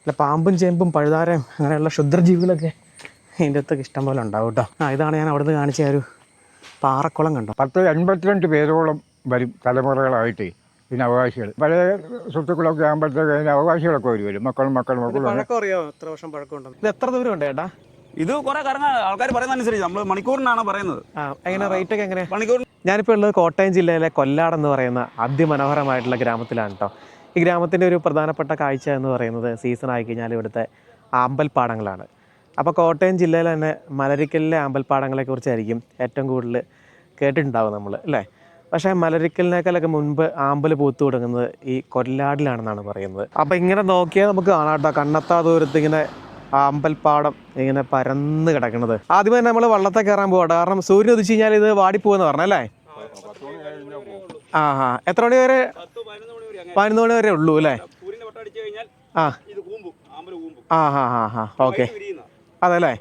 അല്ല പാമ്പും ചേമ്പും പഴുതാരയും അങ്ങനെയുള്ള ക്ഷുദ്രജീവികളൊക്കെ ഇതിൻ്റെ അകത്തൊക്കെ ഇഷ്ടം പോലെ ഉണ്ടാവും കേട്ടോ. ഇതാണ് ഞാൻ അവിടുന്ന് കാണിച്ച ഒരു പാറക്കുളം കണ്ടോ. 82 പേരോളം വരും തലമുറകളായിട്ട് പിന്നെ അവകാശികൾ. പഴയ സ്വത്തുക്കളൊക്കെ ആകുമ്പോഴത്തേക്ക് അതിന് അവകാശികളൊക്കെ വരും. മക്കളും പഴക്കം അറിയാമോ? എത്ര വർഷം പഴക്കമുണ്ടോ? ഇത് എത്ര ദൂരം ഉണ്ട് ചേട്ടാ? ഇത് കുറെ കറങ്ങാൻ ആൾക്കാർ പറയുന്ന അനുസരിച്ച് നമ്മൾ മണിക്കൂറിനാണ് പറയുന്നത്. എങ്ങനെ റേറ്റ് ഒക്കെ എങ്ങനെ? മണിക്കൂറിന് ഞാനിപ്പോൾ ഉള്ളത് കോട്ടയം ജില്ലയിലെ കൊല്ലാട് എന്ന് പറയുന്ന അതിമനോഹരമായിട്ടുള്ള ഗ്രാമത്തിലാണ് കേട്ടോ. ഈ ഗ്രാമത്തിൻ്റെ ഒരു പ്രധാനപ്പെട്ട കാഴ്ച എന്ന് പറയുന്നത് സീസൺ ആയിക്കഴിഞ്ഞാൽ ഇവിടുത്തെ ആമ്പൽപ്പാടങ്ങളാണ്. അപ്പോൾ കോട്ടയം ജില്ലയിൽ തന്നെ മലരിക്കലിലെ ആമ്പൽപ്പാടങ്ങളെക്കുറിച്ചായിരിക്കും ഏറ്റവും കൂടുതൽ കേട്ടിട്ടുണ്ടാവും നമ്മൾ, അല്ലേ? പക്ഷേ മലരിക്കലിനേക്കാളൊക്കെ മുൻപ് ആമ്പൽ പൂത്തു തുടങ്ങുന്നത് ഈ കൊല്ലാടിലാണെന്നാണ് പറയുന്നത്. അപ്പോൾ ഇങ്ങനെ നോക്കിയാൽ നമുക്ക് കാണാം കേട്ടോ, കണ്ണെത്താ ദൂരത്ത് ഇങ്ങനെ ആമ്പൽപ്പാടം ഇങ്ങനെ പരന്ന് കിടക്കുന്നത്. ആദ്യമേ തന്നെ നമ്മൾ വള്ളത്തെ കയറാൻ പോകട്ടെ, കാരണം സൂര്യൻ ഉദിച്ചു കഴിഞ്ഞാൽ ഇത് വാടിപ്പോകുമെന്ന് പറഞ്ഞല്ലേ? എത്ര മണി വരെ? 11 മണി വരെ ഉള്ളൂ അല്ലേ? ഓക്കെ, അതെ അല്ലേ?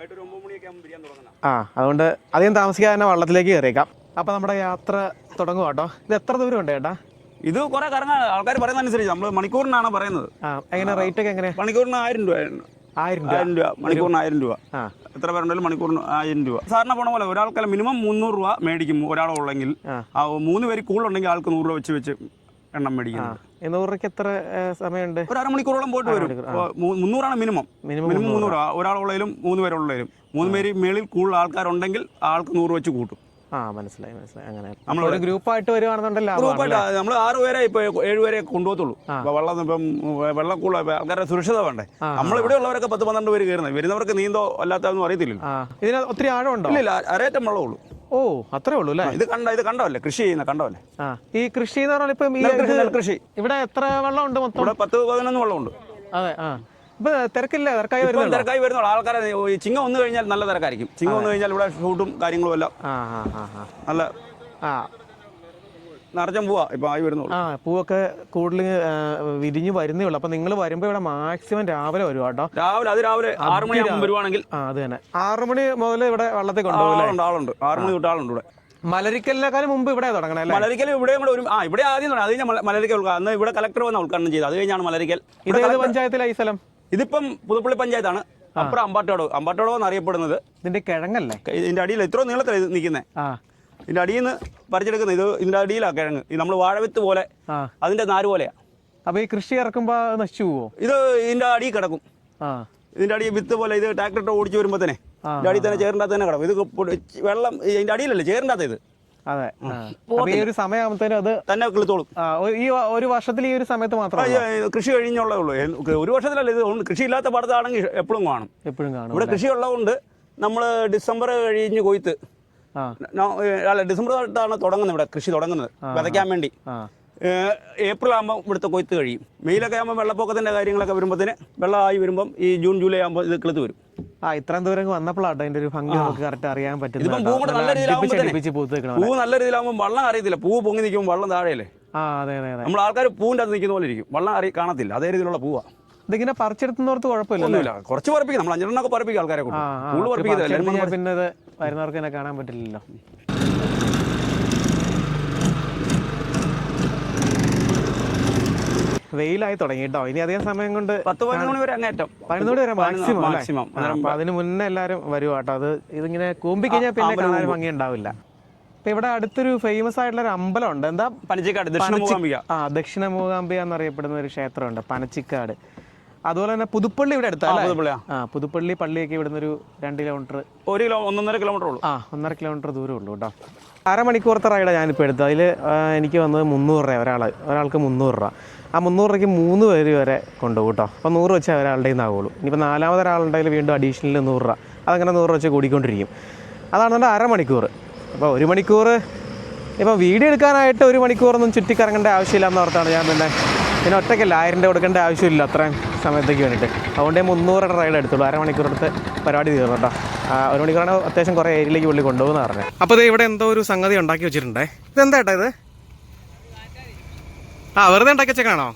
അതുകൊണ്ട് അധികം താമസിക്കാതെ തന്നെ വള്ളത്തിലേക്ക് കയറിയേക്കാം. അപ്പോൾ നമ്മുടെ യാത്ര തുടങ്ങുക കേട്ടോ. ഇത് എത്ര ദൂരം ഉണ്ട് ചേട്ടാ? ഇത് കുറെ കറങ്ങാൻ ആൾക്കാർ പറയുന്ന അനുസരിച്ച് നമ്മൾ മണിക്കൂറിനാണ് പറയുന്നത്. എങ്ങനെ റേറ്റ് ഒക്കെ എങ്ങനെ? മണിക്കൂറിന് 1000 രൂപ. 1000 രൂപ മണിക്കൂറിന് 1000 രൂപ. എത്ര പേരുണ്ടെങ്കിലും മണിക്കൂറിന് 1000 രൂപ. സാറിന് പോണ പോലെ ഒരാൾക്കല്ല മിനിമം 300 രൂപ മേടിക്കും ഒരാളുള്ളെങ്കിൽ. 3 പേര് കൂടുതലുണ്ടെങ്കിൽ ആൾക്ക് 100 രൂപ വെച്ച് എണ്ണം മേടിക്കും. 100 രൂപയ്ക്ക് എത്ര സമയമുണ്ട്? ഒരു അരമണിക്കൂറോളം പോയിട്ട് വരും. 300 മിനിമം 300 രൂപ. ഒരാളുള്ളതിലും 3 പേരുള്ളതിലും 3 പേര് മേളിൽ കൂടുതൽ ആൾക്കാരുണ്ടെങ്കിൽ ആൾക്ക് 100 വെച്ച് കൂട്ടും. മനസ്സിലായി. അങ്ങനെ നമ്മളൊരു ഗ്രൂപ്പായിട്ട് വരുവാണെന്നുണ്ടല്ലോ. ഗ്രൂപ്പായിട്ട് നമ്മൾ 6 പേരെ ഇപ്പൊ 7 പേരെ കൊണ്ടുപോകത്തുള്ളൂ. വെള്ളം ഇപ്പം വെള്ളം കൂടുതൽ ആൾക്കാരുടെ സുരക്ഷിത വേണ്ടേ. നമ്മൾ ഇവിടെ ഉള്ളവരൊക്കെ 10-12 പേര് കയറുന്നത്. വരുന്നവർക്ക് നീന്തോ അല്ലാത്തൊന്നും അറിയത്തില്ലല്ലോ. ഇതിന് ഒത്തിരി ആഴമുണ്ടോ? ഇല്ല, അരേറ്റം വെള്ളമുള്ളൂ. ഓ, അത്രേ ഉള്ളൂ അല്ലേ? ഇത് കണ്ടല്ലേ കൃഷി ചെയ്യുന്ന കണ്ടല്ലേ. ഈ കൃഷി എന്ന് പറഞ്ഞാൽ ഇപ്പം കൃഷി ഇവിടെ എത്ര വെള്ളം ഉണ്ട് മൊത്തം? ഇവിടെ 10-11 വെള്ളമുണ്ട്. അതെ. ഇപ്പൊ തിരക്കില്ല, തിരക്കായി വരുന്ന ആൾക്കാരെ ചിങ്ങം വന്നു കഴിഞ്ഞാൽ നല്ല തിരക്കായിരിക്കും. ചിങ്ങം വന്നു കഴിഞ്ഞാൽ ഇവിടെ ഷൂട്ടും കാര്യങ്ങളും എല്ലാം നല്ല നിറച്ചും പൂവാ ഇപ്പൊ ആയി വരുന്നുള്ളൂ. പൂവൊക്കെ കൂടുതൽ വിരിഞ്ഞ് വരുന്നേ ഉള്ളൂ. അപ്പൊ നിങ്ങൾ വരുമ്പോ ഇവിടെ മാക്സിമം രാവിലെ വരും കേട്ടോ. രാവിലെ 6 മണിയാകുമ്പോൾ വരുവാണെങ്കിൽ അത് തന്നെ 6 മണി മുതൽ ഇവിടെ വള്ളത്തിൽ കൊണ്ടുപോകും. ആളുണ്ട് 6 മണി തൊട്ട് ആളുണ്ട് ഇവിടെ. മലരിക്കലിനേക്കാളും മുമ്പ് ഇവിടെ തുടങ്ങണം. മലരിക്കൽ ഇവിടെ ഇവിടെ ആദ്യം തുടങ്ങി. അത് കഴിഞ്ഞാൽ മലരിക്കൽ അന്ന് ഇവിടെ കളക്ടർ വന്ന് ഉദ്ഘാടനം ചെയ്തു. അത് കഴിഞ്ഞാണ് മലരിക്കൽ. ഇത് പഞ്ചായത്തിലായി സ്ഥലം? ഇതിപ്പം പുതുപ്പള്ളി പഞ്ചായത്താണ്. അപ്പുറം അമ്പാട്ടോടോ എന്നറിയപ്പെടുന്നത്. ഇതിന്റെ കിഴങ്ങല്ലേ? ഇതിന്റെ അടിയിൽ എത്ര നീളത്തിലാണ് നിൽക്കുന്നത്. ഇതിന്റെ അടിയിൽ നിന്ന് പറിച്ചെടുക്കുന്നത്. ഇതിന്റെ അടിയിലാണ് കിഴങ്ങ്. ഇത് നമ്മൾ വാഴവിത്ത് പോലെ അതിന്റെ നാര് പോലെയാ. അപ്പൊ ഈ കൃഷി ഇറക്കുമ്പോ നശിച്ചു പോവോ? ഇത് ഇതിന്റെ അടിയിൽ കിടക്കും. ഇതിന്റെ അടിയിൽ വിത്ത് പോലെ ഇത് ട്രാക്ടർ ഓടിച്ചു വരുമ്പോ തന്നെ ഇതിന്റെ അടിയിൽ തന്നെ ചേറിൻ്റെ തന്നെ കിടക്കും. ഇത് വെള്ളം ഇതിന്റെ അടിയിലല്ലേ ചേറിൻ്റെ അകത്ത്. ഇത് അതെ. ഈ ഒരു സമയമാകുമ്പോഴത്തേനും അത് തന്നെ കിളുത്തോളും. ഈ ഒരു വർഷത്തിൽ ഈ ഒരു സമയത്ത് മാത്രമേ കൃഷി കഴിഞ്ഞുള്ളേ ഉള്ളൂ. ഒരു വർഷത്തിലല്ല. ഇത് കൃഷി ഇല്ലാത്ത പാടത്താണെങ്കിൽ എപ്പോഴും കാണും. ഇവിടെ കൃഷി ഉള്ളതുകൊണ്ട് നമ്മൾ ഡിസംബർ കഴിഞ്ഞ് കൊയ്ത്ത് ഡിസംബർ തൊട്ടാണ് തുടങ്ങുന്നത്. ഇവിടെ കൃഷി തുടങ്ങുന്നത് വിതയ്ക്കാൻ വേണ്ടി. ഏപ്രിൽ ആകുമ്പോൾ ഇവിടുത്തെ കൊയ്ത്ത് കഴിയും. മെയിലൊക്കെ ആകുമ്പോൾ വെള്ളപ്പൊക്കത്തിന്റെ കാര്യങ്ങളൊക്കെ വരുമ്പോഴത്തേന് വെള്ളമായി വരുമ്പം ഈ ജൂൺ ജൂലൈ ആകുമ്പോൾ ഇത് കിളുത്ത് വരും. ഇത്രയും ദൂരം വന്നപ്പോഴാട്ടോ അതിന്റെ ഒരു ഭംഗി നമുക്ക് കറക്റ്റ് അറിയാൻ പറ്റും. പൂ നല്ല രീതിയിലാകുമ്പോൾ വെള്ളം അറിയത്തില്ല. പൂ പൊങ്ങി നിൽക്കുമ്പോൾ വെള്ളം താഴെയല്ലേ. നമ്മൾ ആൾക്കാർ പൂവിന്റെ അത് നിൽക്കുന്ന പോലെ ഇരിക്കും. വെള്ളം കാണത്തില്ല. അതേ രീതിയിലുള്ള പൂവാ. ഇതിങ്ങനെ പറിച്ചെടുത്തുന്നവർക്ക് കുഴപ്പമില്ല. കുറച്ച് പറപ്പിക്കും. നമ്മൾ 5 പറപ്പിക്കും ആൾക്കാരെ പിന്നെ ഇത് വരുന്നവർക്ക് തന്നെ കാണാൻ പറ്റില്ലല്ലോ. വെയിലായി തുടങ്ങി കേട്ടോ. ഇനി അധികം സമയം കൊണ്ട് 10-11 മണി വരെ അങ്ങേറ്റം 11 മണി വരെ മാക്സിമം. അപ്പൊ അതിന് മുന്നേ എല്ലാരും വരും കേട്ടോ. അത് ഇതിങ്ങനെ കൂമ്പിക്കഴിഞ്ഞാൽ പിന്നെ കാണാൻ ഭംഗി ഉണ്ടാവില്ല. അപ്പൊ ഇവിടെ അടുത്തൊരു ഫേമസ് ആയിട്ടുള്ള ഒരു അമ്പലം ഉണ്ട്. എന്താ? പനച്ചിക്കാട് ദക്ഷിണ മൂകാംബിക എന്നറിയപ്പെടുന്ന ഒരു ക്ഷേത്രമുണ്ട്, പനച്ചിക്കാട്. അതുപോലെ തന്നെ പുതുപ്പള്ളി ഇവിടെ അടുത്തല്ലേ? പുതുപ്പള്ളി പള്ളിയൊക്കെ ഇവിടുന്ന് ഒരു 2 കിലോമീറ്റർ 1.5 കിലോമീറ്റർ ഉള്ളൂ. 1.5 കിലോമീറ്റർ ദൂരം ഉള്ളൂ കേട്ടോ. അരമണിക്കൂറത്തെ റൈഡാണ് ഞാനിപ്പോൾ എടുത്തത്. അതിൽ എനിക്ക് വന്നത് 300 രൂപ. ഒരാൾക്ക് 300 രൂപ. ആ 300 രൂപയ്ക്ക് 3 പേര് വരെ കൊണ്ടുപോകും കേട്ടോ. അപ്പോൾ 100 വെച്ച് ഒരാളുടെ നിന്നാകുള്ളൂ. ഇനിയിപ്പോൾ 4ാമത് ഒരാളുണ്ടെങ്കിൽ വീണ്ടും അഡീഷണൽ 100 രൂപ. അതങ്ങനെ 100 വെച്ച് കൂടിക്കൊണ്ടിരിക്കും. അതാണ് അരമണിക്കൂർ. അപ്പോൾ 1 മണിക്കൂർ ഇപ്പോൾ വീഡിയോ എടുക്കാനായിട്ട് 1 മണിക്കൂറൊന്നും ചുറ്റിക്കറങ്ങേണ്ട ആവശ്യമില്ല എന്നോർത്താണ് ഞാൻ പിന്നെ ഒറ്റയ്ക്കല്ല 1000 രൂപ കൊടുക്കേണ്ട ആവശ്യമില്ല അത്രയും സമയത്തേക്ക് വേണ്ടിയിട്ട്. അതുകൊണ്ട് 300 റൈഡ് എടുത്തുള്ളൂ. അരമണിക്കൂർ എടുത്ത് പരിപാടി തീർന്നു കേട്ടോ. 1 മണിക്കൂറാണ് അത്യാവശ്യം കുറേ ഏരിയയിലേക്ക് പുള്ളി കൊണ്ടുപോകുന്ന പറഞ്ഞത്. അപ്പോൾ ഇത് ഇവിടെ എന്തോ ഒരു സംഗതി ഉണ്ടാക്കി വെച്ചിട്ടുണ്ടേ. ഇതെന്താ ഏട്ടാ ഇത്? വെറുതെ ഉണ്ടാക്കി വെച്ചേക്കാണോ?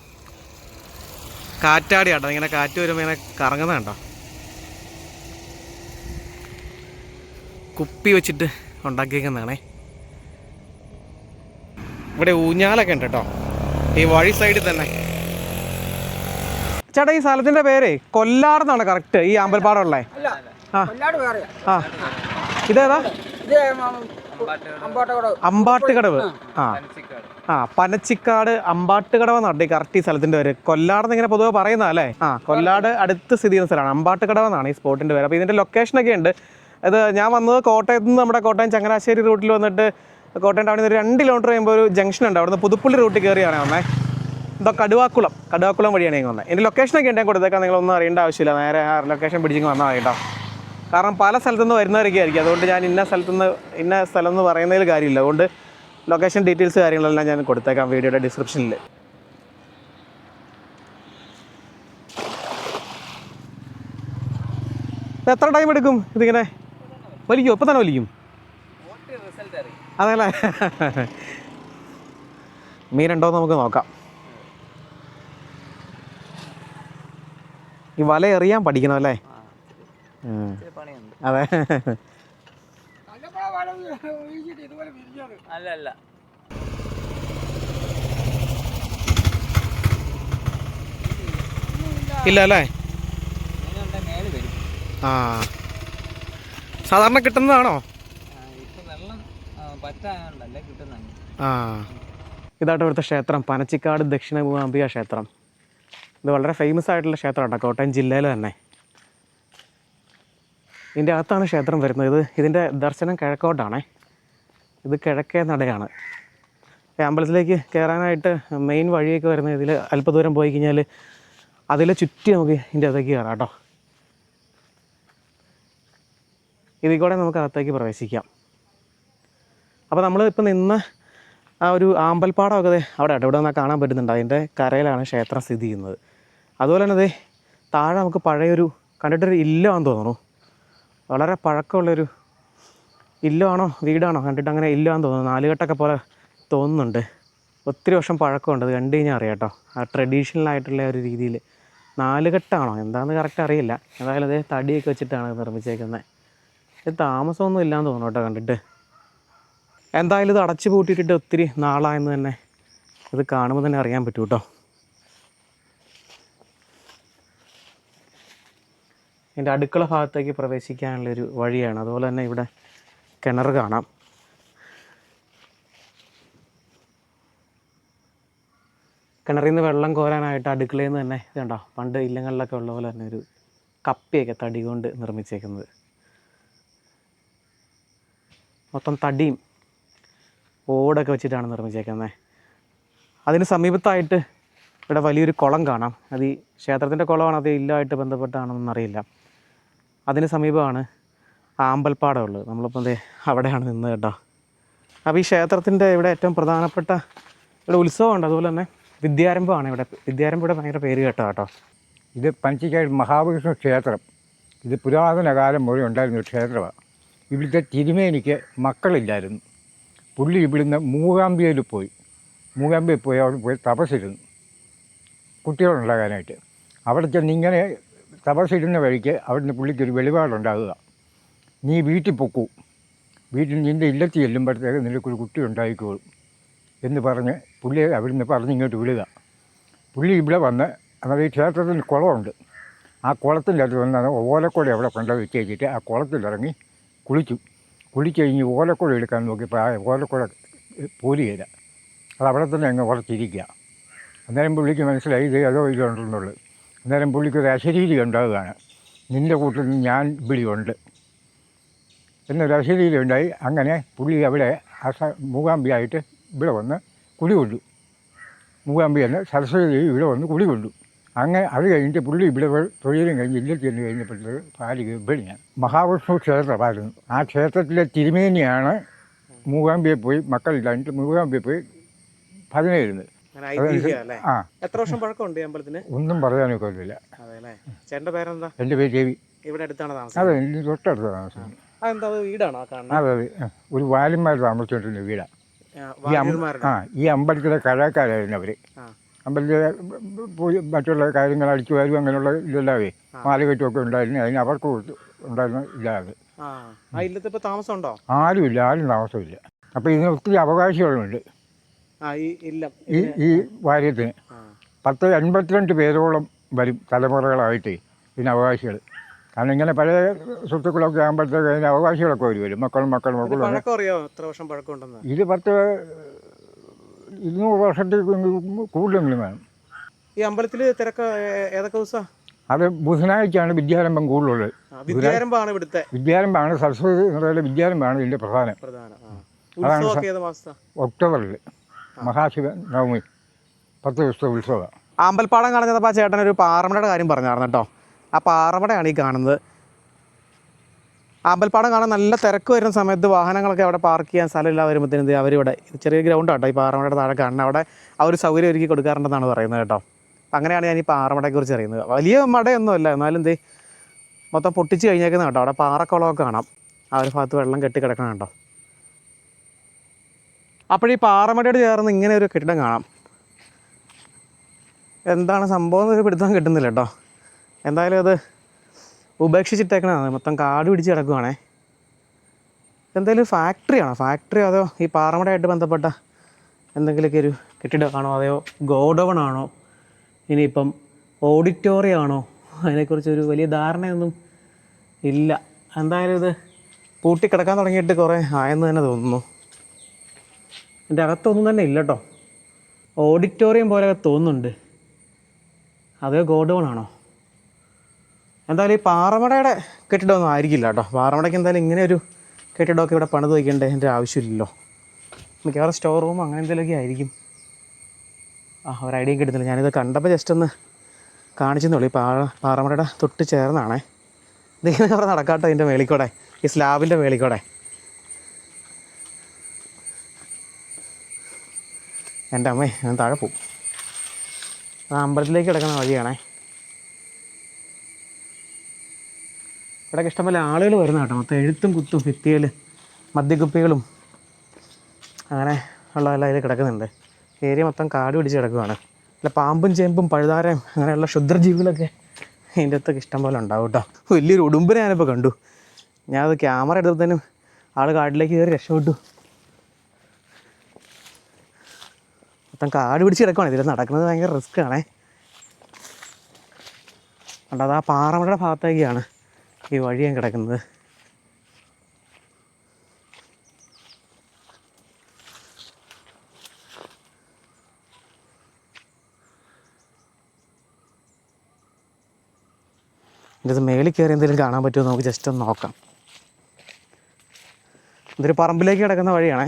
കാറ്റാടി കേട്ടോ. ഇങ്ങനെ കാറ്റ് വരുമ്പോൾ ഇങ്ങനെ കറങ്ങുന്ന കണ്ടോ. കുപ്പി വെച്ചിട്ട് ഉണ്ടാക്കിയേക്കുന്നതാണേ. ഇവിടെ ഊഞ്ഞാലൊക്കെ ഉണ്ട് കേട്ടോ ഈ വഴി സൈഡിൽ തന്നെ. ചേട്ടാ ഈ സ്ഥലത്തിന്റെ പേര് കൊല്ലാടെന്നാണ് കറക്റ്റ് ഈ അമ്പലപ്പാടുള്ളേ? ആ ആ ഇതേതാ? അമ്പാട്ടുകടവ്. ആ ആ പനച്ചിക്കാട് അമ്പാട്ടുകടവ് എന്നാണ് കറക്റ്റ് ഈ സ്ഥലത്തിന്റെ പേര്. കൊല്ലാടെന്ന് ഇങ്ങനെ പൊതുവെ പറയുന്ന അല്ലേ? ആ കൊല്ലാട് അടുത്ത് സ്ഥിതി ചെയ്യുന്ന സ്ഥലമാണ് അമ്പാട്ടുകടവ് എന്നാണ് ഈ സ്പോട്ടിന്റെ പേര്. അപ്പോൾ ഇതിന്റെ ലൊക്കേഷനൊക്കെ ഉണ്ട്. ഇത് ഞാൻ വന്നത് കോട്ടയത്ത് നിന്ന് നമ്മുടെ കോട്ടയം ചങ്ങനാശ്ശേരി റൂട്ടിൽ വന്നിട്ട് കോട്ടയം ടൗണിൽ നിന്ന് ഒരു 2 കിലോമീറ്റർ കഴിയുമ്പോൾ ഒരു ജംഗ്ഷൻ ഉണ്ട്. അവിടുന്ന് പുതുപ്പള്ളി റൂട്ടിൽ കയറിയാണ് വന്നത്. എന്തോ കടുവാക്കുളം വഴിയാണ് ഞാൻ വന്നത്. എൻ്റെ ലൊക്കേഷനൊക്കെ ഉണ്ട്, ഞാൻ കൊടുത്തേക്കാം. നിങ്ങളൊന്നും അറിയേണ്ട ആവശ്യമില്ല, നേരെ ആ ലൊക്കേഷൻ പിടിച്ചിങ്ങ് വന്നാൽ മതി കേട്ടോ. കാരണം പല സ്ഥലത്തുനിന്ന് വരുന്നവരൊക്കെ ആയിരിക്കും, അതുകൊണ്ട് ഞാൻ ഇന്ന സ്ഥലം എന്ന് പറയുന്നതിൽ കാര്യമില്ല. അതുകൊണ്ട് ലൊക്കേഷൻ ഡീറ്റെയിൽസ് കാര്യങ്ങളെല്ലാം ഞാൻ കൊടുത്തേക്കാം വീഡിയോയുടെ ഡിസ്ക്രിപ്ഷനിൽ. എത്ര ടൈം എടുക്കും ഇതിങ്ങനെ വലിക്കും? ഇപ്പം തന്നെ വലിക്കും? അതല്ലേ, മീനുണ്ടോ എന്ന് നമുക്ക് നോക്കാം. ഈ വല എറിയാൻ പഠിക്കണം അല്ലേ? അതെ. ഇല്ല അല്ലേ? ആ സാധാരണ കിട്ടുന്നതാണോ? ആ ഇതായിട്ട് ഇവിടുത്തെ ക്ഷേത്രം, പനച്ചിക്കാട് ദക്ഷിണ മൂകാംബിക ക്ഷേത്രം. ഇത് വളരെ ഫേമസ് ആയിട്ടുള്ള ക്ഷേത്രമാണ് കോട്ടയം ജില്ലയിൽ തന്നെ. ഇതിൻ്റെ അകത്താണ് ക്ഷേത്രം വരുന്നത്. ഇതിൻ്റെ ദർശനം കിഴക്കോട്ടാണേ. ഇത് കിഴക്കേ നടയാണ്. അമ്പലത്തിലേക്ക് കയറാനായിട്ട് മെയിൻ വഴിയൊക്കെ വരുന്നത് ഇതിൽ അല്പദൂരം പോയി കഴിഞ്ഞാൽ അതിൽ ചുറ്റി നമുക്ക് ഇതിൻ്റെ അകത്തേക്ക് കയറാം കേട്ടോ. ഇതിൽ കൂടെ നമുക്ക് അകത്തേക്ക് പ്രവേശിക്കാം. അപ്പോൾ നമ്മൾ ഇപ്പോൾ നിന്ന് ആ ഒരു ആമ്പൽപ്പാടമൊക്കെ അവിടെ ആട്ടോ, ഇവിടെ നിന്ന് കാണാൻ പറ്റുന്നുണ്ട്. അതിൻ്റെ കരയിലാണ് ക്ഷേത്രം സ്ഥിതി ചെയ്യുന്നത്. അതുപോലെ തന്നെ താഴെ നമുക്ക് പഴയൊരു കണ്ടിട്ടൊരു ഇല്ലമാണെന്ന് തോന്നുന്നു. വളരെ പഴക്കമുള്ളൊരു ഇല്ലമാണോ വീടാണോ കണ്ടിട്ട് അങ്ങനെ ഇല്ലമാണെന്ന് തോന്നുന്നു. 4 കെട്ടൊക്കെ പോലെ തോന്നുന്നുണ്ട്. ഒത്തിരി വർഷം പഴക്കമുണ്ട്. അത് കണ്ടു കഴിഞ്ഞാൽ അറിയാം കേട്ടോ, ആ ട്രഡീഷണലായിട്ടുള്ള ഒരു രീതിയിൽ. 4 കെട്ടാണോ എന്താണെന്ന് കറക്റ്റ് അറിയില്ല. എന്തായാലും അതേ തടിയൊക്കെ വെച്ചിട്ടാണ് നിർമ്മിച്ചേക്കുന്നത്. ഇത് താമസമൊന്നും ഇല്ലയെന്ന് തോന്നുന്നു കേട്ടോ കണ്ടിട്ട്. എന്തായാലും ഇത് അടച്ചു പൂട്ടിയിട്ടിട്ട് ഒത്തിരി നാളായെന്ന് തന്നെ ഇത് കാണുമ്പോൾ തന്നെ അറിയാൻ പറ്റും കേട്ടോ. ഇതിൻ്റെ അടുക്കള ഭാഗത്തേക്ക് പ്രവേശിക്കാനുള്ളൊരു വഴിയാണ്. അതുപോലെ തന്നെ ഇവിടെ കിണർ കാണാം. കിണറിൽ നിന്ന് വെള്ളം കോരാനായിട്ട് അടുക്കളയിൽ നിന്ന് തന്നെ ഇത് കണ്ടോ, പണ്ട് ഇല്ലങ്ങളിലൊക്കെ ഉള്ള പോലെ തന്നെ ഒരു കപ്പിയൊക്കെ തടി കൊണ്ട് നിർമ്മിച്ചേക്കുന്നത്. മൊത്തം തടിയും ഓടൊക്കെ വെച്ചിട്ടാണ് നിർമ്മിച്ചേക്കുന്നത്. അതിന് സമീപത്തായിട്ട് ഇവിടെ വലിയൊരു കുളം കാണാം. അത് ഈ ക്ഷേത്രത്തിൻ്റെ കുളമാണ്, അത് ഇല്ലായിട്ട് ബന്ധപ്പെട്ടാണെന്നൊന്നും അറിയില്ല. അതിന് സമീപമാണ് ആമ്പൽപ്പാടം ഉള്ളത്. നമ്മളിപ്പോൾ അവിടെയാണ് നിന്ന് കേട്ടോ. അപ്പോൾ ഈ ക്ഷേത്രത്തിൻ്റെ ഇവിടെ ഏറ്റവും പ്രധാനപ്പെട്ട ഇവിടെ ഉത്സവമുണ്ട്. അതുപോലെ തന്നെ വിദ്യാരംഭമാണ് ഇവിടെ. വിദ്യാരംഭം ഇവിടെ ഭയങ്കര പേര് കേട്ടോ. ഇത് പനച്ചിക്കാട് മഹാവിഷ്ണു ക്ഷേത്രം. ഇത് പുരാതന കാലം മുതൽ ഉണ്ടായിരുന്ന ഒരു ക്ഷേത്രമാണ്. ഇവിടുത്തെ തിരുമേനിക്ക് മക്കളില്ലായിരുന്നു. പുള്ളി ഇവിടുന്ന് മൂകാംബികയിൽ പോയി അവിടെ പോയി തപസ്സിരുന്നു കുട്ടികളുണ്ടാകാനായിട്ട്. അവിടെ ചെന്ന് ഇങ്ങനെ തപസ്സിരുന്ന വഴിക്ക് അവിടുന്ന് പുള്ളിക്കൊരു വെളിപാടുണ്ടാകുക, നീ വീട്ടിൽ പൊക്കൂ, വീട്ടിൽ നിൻ്റെ ഇല്ലത്ത് ചെല്ലുമ്പോഴത്തേക്ക് നിനക്കൊരു കുട്ടി ഉണ്ടായിക്കോളും എന്ന് പറഞ്ഞ് പുള്ളിയെ അവിടുന്ന് പറഞ്ഞ് ഇങ്ങോട്ട് വിടുക. പുള്ളി ഇവിടെ വന്ന് അതായത് ഈ ക്ഷേത്രത്തിൽ കുളമുണ്ട്. ആ കുളത്തിൻ്റെ അടുത്ത് വന്നാണ് ഓലക്കുട അവിടെ കൊണ്ടുപോയി വെച്ചേച്ചിട്ട് ആ കുളത്തിലിറങ്ങി കുളിച്ച് കഴിഞ്ഞ് ഓലക്കുട എടുക്കാൻ നോക്കിയപ്പോൾ ആ ഓലക്കുട പോലുകയില്ല. അത് അവിടെ തന്നെ അങ്ങ് ഉറച്ചിരിക്കുക. അന്നേരം പുള്ളിക്ക് മനസ്സിലായി ഇത് ഏതോ ഇതുണ്ടെന്നുള്ളത്. അന്നേരം പുള്ളിക്കൊരു അശരീരി ഉണ്ടാവുകയാണ്, നിൻ്റെ കൂട്ടത്തിൽ ഞാൻ ഇവിടെയുണ്ട് എന്നൊരു അശരീരി ഉണ്ടായി. അങ്ങനെ പുള്ളി അവിടെ മൂകാംബിയായിട്ട് ഇവിടെ വന്ന് കുടികൊണ്ടു. മൂകാംബി എന്ന് സരസ്വതി ഇവിടെ വന്ന് കുടികൊണ്ടു. അങ്ങനെ അത് കഴിഞ്ഞിട്ട് പുള്ളി ഇവിടെ തൊഴിലും കഴിഞ്ഞ് ഇല്ലത്ത് ചെന്ന് കഴിഞ്ഞപ്പോഴത്തേക്ക് ഭാര്യ ഗർഭിണിയാണ്. മഹാവിഷ്ണു ക്ഷേത്രമായിരുന്നു. ആ ക്ഷേത്രത്തിലെ തിരുമേനിയാണ് മൂകാംബിയെ പോയി മക്കളില്ലാഞ്ഞിട്ട് മൂകാംബിയെ പോയി ഭജന ഇരുന്നത്. ആ എത്ര വർഷം പഴക്കമുണ്ട് അമ്പലത്തിന്? ഒന്നും പറയാനൊക്കെ ഒന്നുമില്ല. ചേട്ടൻ്റെ പേരെന്താ? എൻ്റെ പേര് രവി. ഇവിടെ അടുത്താണ് താമസം? അതെ, എനിക്ക് തൊട്ടടുത്ത് താമസം. അതെന്താ വീടാണോ? അതെ അതെ, ഒരു വാലിന്മാർ താമസിച്ചിട്ടുണ്ട് വീടാണ്. ഈ അമ്പലത്തിലെ കഴക്കാരായിരുന്നു അവർ. അമ്പലത്തിലെ മറ്റുള്ള കാര്യങ്ങൾ അടിച്ചു വരും അങ്ങനെയുള്ള ഇതെല്ലാവേ മാലകെട്ടുമൊക്കെ ഉണ്ടായിരുന്നു. അതിന് അവർക്ക് ഉണ്ടായിരുന്ന ഇല്ലാതെ താമസമുണ്ടോ? ആരുമില്ല, ആരും താമസമില്ല. അപ്പോൾ ഇതിന് ഒത്തിരി അവകാശികളുണ്ട്. ഈ വാര്യത്തിന് 1052 പേരോളം വരും തലമുറകളായിട്ട് ഇതിന് അവകാശികൾ. കാരണം ഇങ്ങനെ പല സ്വത്തുക്കളൊക്കെ ആകുമ്പോഴത്തേക്ക് അതിന് അവകാശികളൊക്കെ വരും, മക്കളും പഴക്കം അറിയാമോ എത്ര വർഷം പഴക്കമുണ്ടെന്ന്? ഇത് 200 വർഷത്തിൽ കൂടുതലെങ്കിലും വേണം. ഈ അമ്പലത്തിൽ തിരക്ക് ഏതൊക്കെ ദിവസമാണ്? അത് ബുധനാഴ്ചയാണ് വിദ്യാരംഭം കൂടുതലുള്ളത്. വിദ്യാരംഭമാണ് ഇവിടുത്തെ വിദ്യാരംഭമാണ്, സരസ്വതി നിറയിലെ വിദ്യാരംഭമാണ് ഇതിൻ്റെ പ്രധാനം. ഒക്ടോബറിൽ മഹാശിവ നവമി 10 ദിവസത്തെ ഉത്സവമാണ്. അമ്പൽപ്പാടം കാണുന്നപ്പോൾ ആ ചേട്ടൻ ഒരു പാറമടയുടെ കാര്യം പറഞ്ഞായിരുന്നു കേട്ടോ. ആ പാറമടയാണ് ഈ കാണുന്നത്. അമ്പൽപ്പാടം കാണാൻ നല്ല തിരക്ക് വരുന്ന സമയത്ത് വാഹനങ്ങളൊക്കെ അവിടെ പാർക്ക് ചെയ്യാൻ സ്ഥലമില്ല വരുമ്പോഴത്തേന് അവരിവിടെ ചെറിയ ഗ്രൗണ്ട് കേട്ടോ ഈ പാറമടയുടെ താഴെ കാണുന്നത്. അവിടെ ആ ഒരു സൗകര്യം ഒരുക്കി കൊടുക്കാറുണ്ടെന്നാണ് പറയുന്നത് കേട്ടോ. അങ്ങനെയാണ് ഞാൻ ഈ പാറമടയെക്കുറിച്ച് അറിയുന്നത്. വലിയ മടയൊന്നുമല്ല, എന്നാലും മൊത്തം പൊട്ടിച്ച് കഴിഞ്ഞേക്കുന്ന കേട്ടോ. അവിടെ പാറക്കുളമൊക്കെ കാണാം, ആ ഒരു ഭാഗത്ത് വെള്ളം കെട്ടി കിടക്കണം കേട്ടോ. അപ്പോൾ ഈ പാറമടയോട് ചേർന്ന് ഇങ്ങനെ ഒരു കെട്ടിടം കാണാം. എന്താണ് സംഭവം എന്നൊരു പിടുത്തം കിട്ടുന്നില്ല കേട്ടോ. എന്തായാലും അത് ഉപേക്ഷിച്ചിട്ടേക്കണതാണ്, മൊത്തം കാട് പിടിച്ച് കിടക്കുവാണേ. എന്തായാലും ഫാക്ടറിയോ അതോ ഈ പാറമടയായിട്ട് ബന്ധപ്പെട്ട എന്തെങ്കിലുമൊക്കെ ഒരു കെട്ടിടമാണോ അതോ ഗോഡൗൺ ആണോ ഇനിയിപ്പം ഓഡിറ്റോറിയം ആണോ അതിനെക്കുറിച്ചൊരു വലിയ ധാരണയൊന്നും ഇല്ല. എന്തായാലും ഇത് പൂട്ടിക്കിടക്കാൻ തുടങ്ങിയിട്ട് കുറേ ആയെന്ന് തന്നെ തോന്നുന്നു. എൻ്റെ അകത്തൊന്നും തന്നെ ഇല്ല കേട്ടോ. ഓഡിറ്റോറിയം പോലെയൊക്കെ തോന്നുന്നുണ്ട്, അതോ ഗോഡൗൺ ആണോ? എന്തായാലും ഈ പാറമടയുടെ കെട്ടിടമൊന്നും ആയിരിക്കില്ല കേട്ടോ. പാറമടയ്ക്ക് എന്തായാലും ഇങ്ങനെ ഒരു കെട്ടിടമൊക്കെ ഇവിടെ പണിത് വയ്ക്കേണ്ടതിൻ്റെ ആവശ്യമില്ലല്ലോ. മിക്കവാറും സ്റ്റോർ റൂം അങ്ങനെ എന്തെങ്കിലുമൊക്കെ ആയിരിക്കും. ഒരു ഐഡിയ കിട്ടുന്നില്ല. ഞാനിത് കണ്ടപ്പോൾ ജസ്റ്റ് ഒന്ന് കാണിച്ചെന്നുള്ളൂ. ഈ പാറമടയുടെ തൊട്ട് ചേർന്നാണേ. ഇതിങ്ങനെ അവിടെ നടക്കാട്ടോ ഇതിൻ്റെ മേളിക്കൂടെ, ഈ സ്ലാബിൻ്റെ മേളിക്കൂടെ. എൻ്റെ അമ്മേ, ഞാൻ താഴെ പോവും. ആ അമ്പലത്തിലേക്ക് കിടക്കുന്ന വഴിയാണേ. ഇവിടെയൊക്കെ ഇഷ്ടംപോലെ ആളുകൾ വരുന്ന കേട്ടോ. മൊത്തം എഴുത്തും കുത്തും ഭിത്തിയിൽ മദ്യക്കുപ്പികളും അങ്ങനെ ഉള്ളതെല്ലാം അതിൽ കിടക്കുന്നുണ്ട്. ഏരിയ മൊത്തം കാട് പിടിച്ച് കിടക്കുകയാണ്. അല്ല പാമ്പും ചേമ്പും പഴുതാരയും അങ്ങനെയുള്ള ക്ഷുദ്രജീവികളൊക്കെ അതിൻ്റെ അകത്തൊക്കെ ഇഷ്ടം പോലെ ഉണ്ടാവും കേട്ടോ. വലിയൊരു ഉടുമ്പിനെ ഞാനിപ്പോൾ കണ്ടു. ഞാനത് ക്യാമറ എടുത്തപ്പോഴത്തേനും ആൾ കാട്ടിലേക്ക് കയറി രക്ഷപ്പെട്ടു. മൊത്തം കാട് പിടിച്ച് കിടക്കുവാണ്. ഇതിൽ നടക്കുന്നത് ഭയങ്കര റിസ്ക് ആണേ. അതുകൊണ്ട് അത് ആ പാറമടയുടെ ഭാഗത്തേക്കാണ് ഈ വഴി ഞാൻ കിടക്കുന്നത്. ഇത് മേളിൽ കയറി എന്തെങ്കിലും കാണാൻ പറ്റുമോ നമുക്ക് ജസ്റ്റ് ഒന്ന് നോക്കാം. ഇതൊരു പറമ്പിലേക്ക് കിടക്കുന്ന വഴിയാണേ.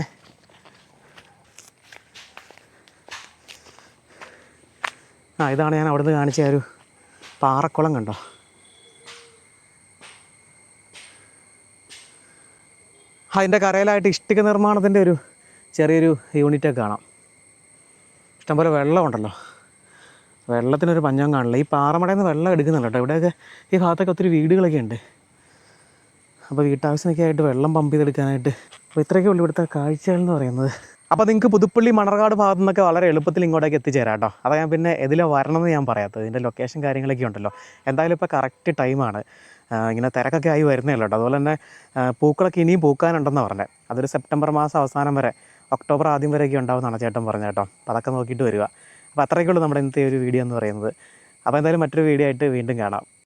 ഇതാണ് ഞാൻ അവിടുന്ന് കാണിച്ച ഒരു പാറക്കുളം കണ്ടോ. അതിൻ്റെ കരയിലായിട്ട് ഇഷ്ടിക നിർമ്മാണത്തിൻ്റെ ഒരു ചെറിയൊരു യൂണിറ്റൊക്കെ കാണാം. ഇഷ്ടംപോലെ വെള്ളമുണ്ടല്ലോ, വെള്ളത്തിനൊരു പഞ്ഞം കാണില്ല. ഈ പാറമടയിൽ നിന്ന് വെള്ളം എടുക്കുന്നുണ്ട് കേട്ടോ. ഇവിടെയൊക്കെ ഈ ഭാഗത്തൊക്കെ ഒത്തിരി വീടുകളൊക്കെ ഉണ്ട്. അപ്പോൾ വീട്ടാവശ്യമൊക്കെ ആയിട്ട് വെള്ളം പമ്പ് ചെയ്തെടുക്കാനായിട്ട്. അപ്പോൾ ഇത്രയൊക്കെ ഉള്ളൂ ഇവിടുത്തെ കാഴ്ചകൾ എന്ന് പറയുന്നത്. അപ്പോൾ നിങ്ങൾക്ക് പുതുപ്പള്ളി മണർകാട് ഭാഗത്തു നിന്നൊക്കെ വളരെ എളുപ്പത്തിൽ ഇങ്ങോട്ടേക്ക് എത്തിച്ചേരാം കേട്ടോ. അതാണ് ഞാൻ പിന്നെ ഇതിലെ വരണമെന്ന് ഞാൻ പറയാത്തത്. ഇതിൻ്റെ ലൊക്കേഷൻ കാര്യങ്ങളൊക്കെ ഉണ്ടല്ലോ. എന്തായാലും ഇപ്പോൾ കറക്റ്റ് ടൈമാണ്. ഇങ്ങനെ തിരക്കൊക്കെ ആയി വരുന്നേ ഉള്ളൂ കേട്ടോ. അതുപോലെ തന്നെ പൂക്കളൊക്കെ ഇനിയും പൂക്കാനുണ്ടെന്നാണ് പറഞ്ഞത്. അതൊരു സെപ്റ്റംബർ മാസം അവസാനം വരെ ഒക്ടോബർ ആദ്യം വരെയൊക്കെ ഉണ്ടാവുമെന്നാണ് ചേട്ടൻ പറഞ്ഞത് കേട്ടോ. അപ്പോൾ അതൊക്കെ നോക്കിയിട്ട് വരിക. അപ്പോൾ അത്രയൊക്കെ ഉള്ളൂ നമ്മുടെ ഇന്നത്തെ ഒരു വീഡിയോ എന്ന് പറയുന്നത്. അപ്പോൾ എന്തായാലും മറ്റൊരു വീഡിയോ ആയിട്ട് വീണ്ടും കാണാം.